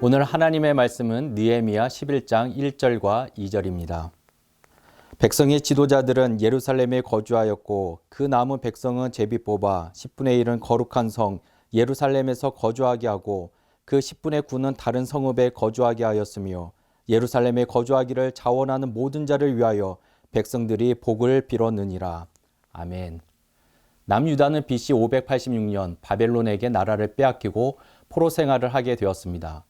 오늘 하나님의 말씀은 느헤미야 11장 1절과 2절입니다. 백성의 지도자들은 예루살렘에 거주하였고 그 남은 백성은 제비 뽑아 10분의 1은 거룩한 성 예루살렘에서 거주하게 하고 그 10분의 9는 다른 성읍에 거주하게 하였으며 예루살렘에 거주하기를 자원하는 모든 자를 위하여 백성들이 복을 빌었느니라. 아멘. 남유다는 BC 586년 바벨론에게 나라를 빼앗기고 포로 생활을 하게 되었습니다.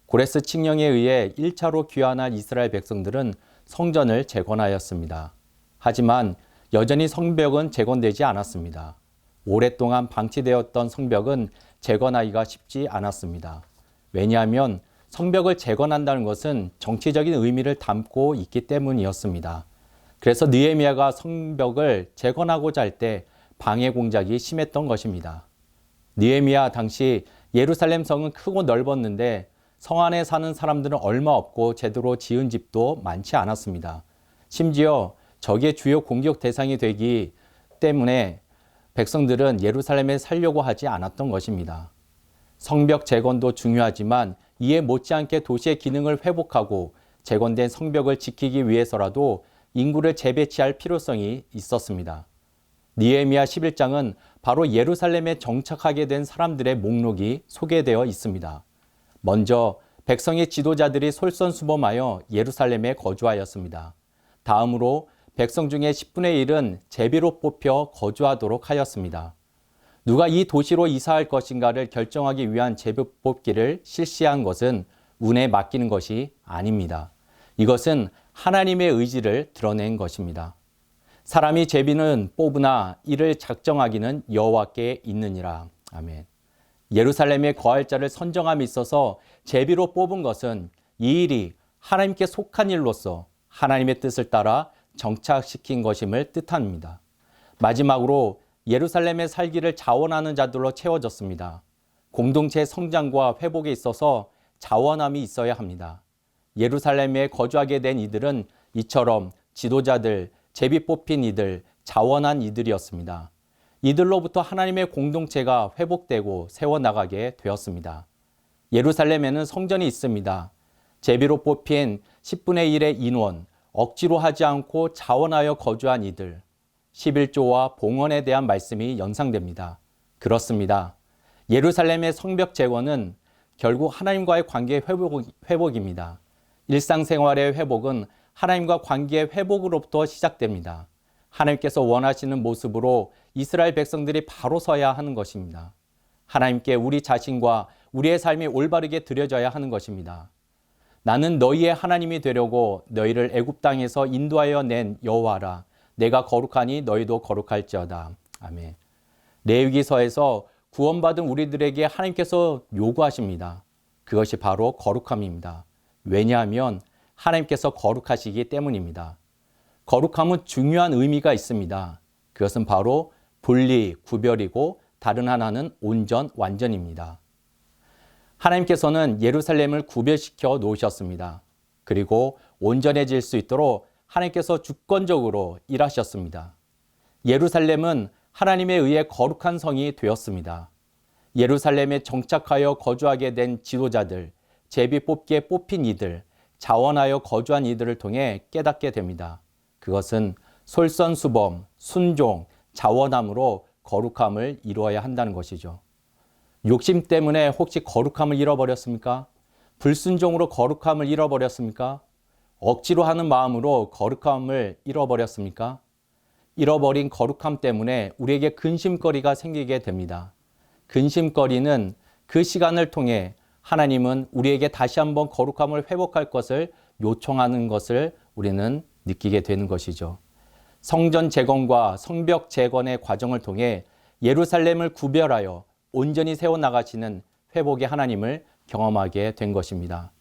고레스 칙령에 의해 1차로 귀환한 이스라엘 백성들은 성전을 재건하였습니다. 하지만 여전히 성벽은 재건되지 않았습니다. 오랫동안 방치되었던 성벽은 재건하기가 쉽지 않았습니다. 왜냐하면 성벽을 재건한다는 것은 정치적인 의미를 담고 있기 때문이었습니다. 그래서 느헤미야가 성벽을 재건하고자 할 때 방해 공작이 심했던 것입니다. 느헤미야 당시 예루살렘 성은 크고 넓었는데 성 안에 사는 사람들은 얼마 없고 제대로 지은 집도 많지 않았습니다. 심지어 적의 주요 공격 대상이 되기 때문에 백성들은 예루살렘에 살려고 하지 않았던 것입니다. 성벽 재건도 중요하지만 이에 못지않게 도시의 기능을 회복하고 재건된 성벽을 지키기 위해서라도 인구를 재배치할 필요성이 있었습니다. 느헤미야 11장은 바로 예루살렘에 정착하게 된 사람들의 목록이 소개되어 있습니다. 먼저 백성의 지도자들이 솔선수범하여 예루살렘에 거주하였습니다. 다음으로 백성 중에 10분의 1은 제비로 뽑혀 거주하도록 하였습니다. 누가 이 도시로 이사할 것인가를 결정하기 위한 제비 뽑기를 실시한 것은 운에 맡기는 것이 아닙니다. 이것은 하나님의 의지를 드러낸 것입니다. 사람이 제비는 뽑으나 이를 작정하기는 여호와께 있느니라. 아멘. 예루살렘에 거할 자를 선정함에 있어서 제비로 뽑은 것은 이 일이 하나님께 속한 일로서 하나님의 뜻을 따라 정착시킨 것임을 뜻합니다. 마지막으로 예루살렘의 살기를 자원하는 자들로 채워졌습니다. 공동체 성장과 회복에 있어서 자원함이 있어야 합니다. 예루살렘에 거주하게 된 이들은 이처럼 지도자들, 제비 뽑힌 이들, 자원한 이들이었습니다. 이들로부터 하나님의 공동체가 회복되고 세워나가게 되었습니다. 예루살렘에는 성전이 있습니다. 제비로 뽑힌 10분의 1의 인원, 억지로 하지 않고 자원하여 거주한 이들, 11조와 봉헌에 대한 말씀이 연상됩니다. 그렇습니다. 예루살렘의 성벽 재건은 결국 하나님과의 관계의 회복입니다. 일상생활의 회복은 하나님과 관계의 회복으로부터 시작됩니다. 하나님께서 원하시는 모습으로 이스라엘 백성들이 바로 서야 하는 것입니다. 하나님께 우리 자신과 우리의 삶이 올바르게 드려져야 하는 것입니다. 나는 너희의 하나님이 되려고 너희를 애굽 땅에서 인도하여 낸 여호와라. 내가 거룩하니 너희도 거룩할지어다. 아멘. 레위기서에서 구원받은 우리들에게 하나님께서 요구하십니다. 그것이 바로 거룩함입니다. 왜냐하면 하나님께서 거룩하시기 때문입니다. 거룩함은 중요한 의미가 있습니다. 그것은 바로 분리, 구별이고 다른 하나는 온전, 완전입니다. 하나님께서는 예루살렘을 구별시켜 놓으셨습니다. 그리고 온전해질 수 있도록 하나님께서 주권적으로 일하셨습니다. 예루살렘은 하나님에 의해 거룩한 성이 되었습니다. 예루살렘에 정착하여 거주하게 된 지도자들, 제비 뽑기에 뽑힌 이들, 자원하여 거주한 이들을 통해 깨닫게 됩니다. 그것은 솔선수범, 순종, 자원함으로 거룩함을 이루어야 한다는 것이죠. 욕심 때문에 혹시 거룩함을 잃어버렸습니까? 불순종으로 거룩함을 잃어버렸습니까? 억지로 하는 마음으로 거룩함을 잃어버렸습니까? 잃어버린 거룩함 때문에 우리에게 근심거리가 생기게 됩니다. 근심거리는 그 시간을 통해 하나님은 우리에게 다시 한번 거룩함을 회복할 것을 요청하는 것을 우리는 느끼게 되는 것이죠. 성전 재건과 성벽 재건의 과정을 통해 예루살렘을 구별하여 온전히 세워나가시는 회복의 하나님을 경험하게 된 것입니다.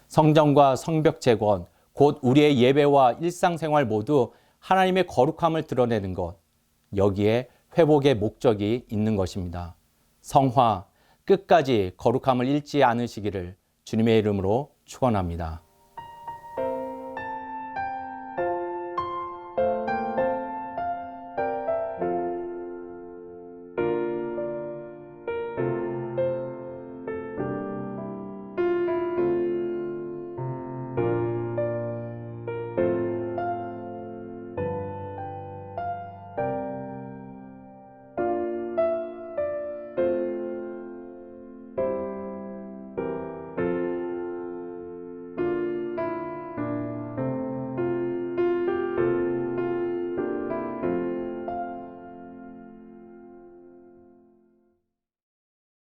성전과 성벽 재건, 곧 우리의 예배와 일상생활 모두 하나님의 거룩함을 드러내는 것, 여기에 회복의 목적이 있는 것입니다. 성화, 끝까지 거룩함을 잃지 않으시기를 주님의 이름으로 축원합니다.